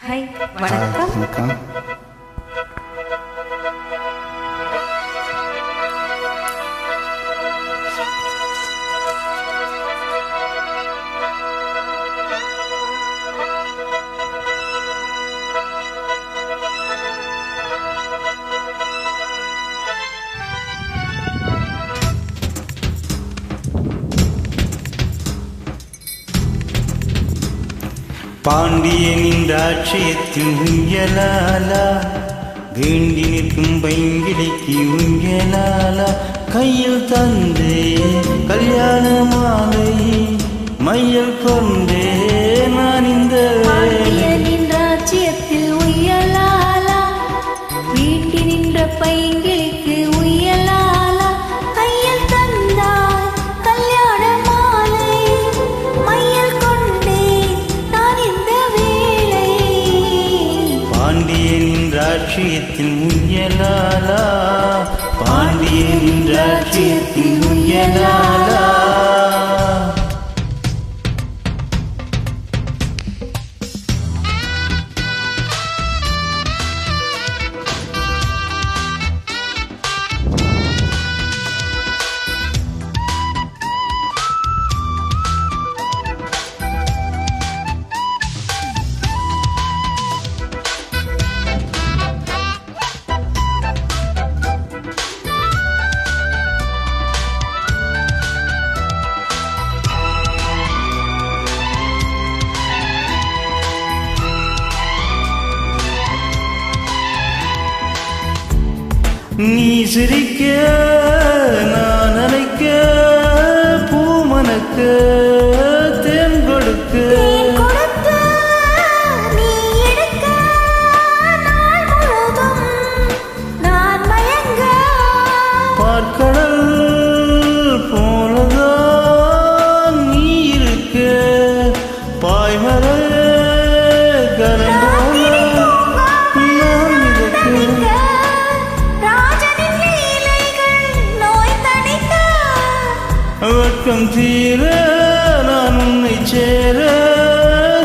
Hi வணக்கம். வணக்கம். பாண்டியனின் ராட்சியத்தில் உயலாலா வேண்டி நிற்கும் பைங்கிலிக்கு உயலாலா கையில் தந்தே கல்யாண மாலை மையல் கொண்டே நான் இந்த பாண்டியனின் ராஜ்யத்தில் உயலாலா வீட்டி நின்ற பைங்கிலிக்கு உயலாலா கையில் தந்தாய் கல்யாண மாலை மையல் கொண்டே நான் இந்த வேளை. பாண்டியனின் ராட்சியத்தில் உயலாலா பாண்டியனின் ராட்சியத்தில் உயலாலா. நீ சிரிக்க நான் அழைக்க பூமணக்க தேன் கொடுக்க கொடுத்து நீ எடுக்க நாள் முழுதும் நான் மயங்க பார்க்கடல் போலதான் நீ இருக்க பாய்மர கரம் போல நான் மிதக்க ராஜனின் லீலைகள் நோய் தணிக்க வெட்கம் தீர நான் உன்னை சேர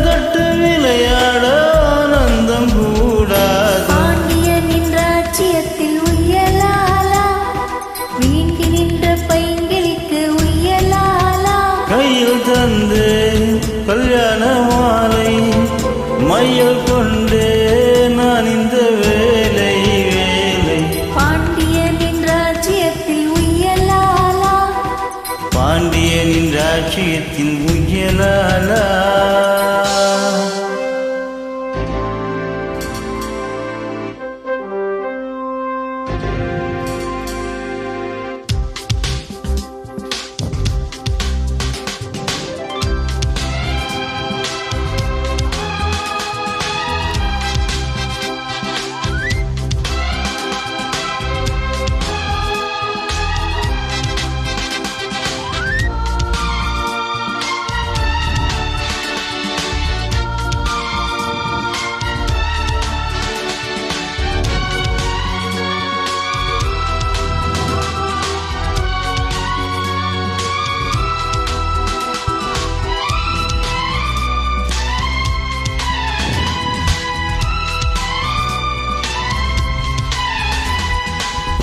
கட்டு விளையாட ஆனந்தம் கூடாது. பாண்டியனின் ராஜ்யத்தில் உயலாலா வீண்டி நின்ற பைங்கிலிக்கு உயலாலா கையில் தந்து கல்யாண மாலை மையல் கொண்டே நான் இந்த வேலை வேலை. பாண்டியனின் ராஜ்யத்தில் உயலாலா பாண்டியனின் ராட்சியத்தின் உயலாலா.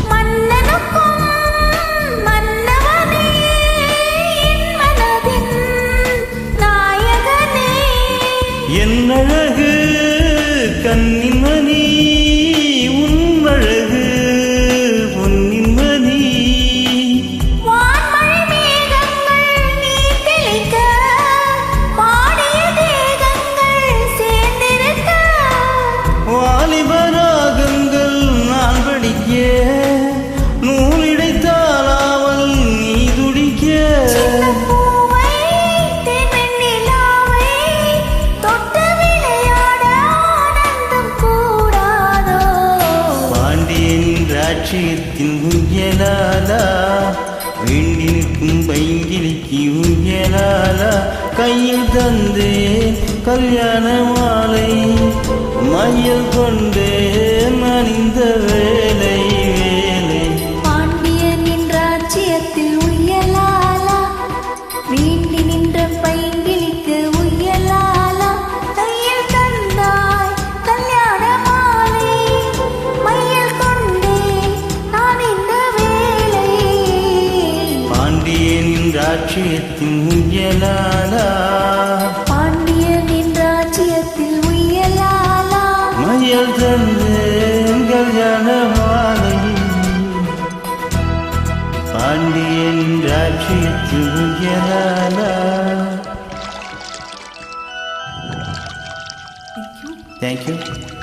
மன்னனுக்கும் மன்னவனே என் மனதின் நாயகனே என் அழகு கண்ணின் மணி உன் அழகு பொன்னின் மணி வான்மழை மேகங்கள் நீ தெளிக்க பாடிய தேகங்கள் சேர்ந்திருக்க வாலிபராகங்கள் நான் படிக்க நூலிடைத்தாலாமல் நீ துடிக்க பூவை தென்னிலாவை தொட்டு விளையாட ஆனந்தம் கூடாதோ. பாண்டியனின் ராட்சியத்தின் உயலாலா வேண்டி நிற்கும் பைங்கிலிக்கு உயலாலா கையில் தந்தே கல்யாண மாலை மையல் கொண்டே நான் இந்த வேலை வேலை. பாண்டியனின் ராஜ்யத்தில் உயலாலா வீண்டி நின்ற பைங்கிலிக்கு உயலாலா கையில் தந்தாய் ராட்சியத்தின் உயலாலா பாண்டியனின் ராஜ்யத்தில் உய்யலாலா மயல் தந்து எங்கள் ஜனமாலையில் பாண்டியன் ராட்சியத்தில் உயலாலா. Thank you.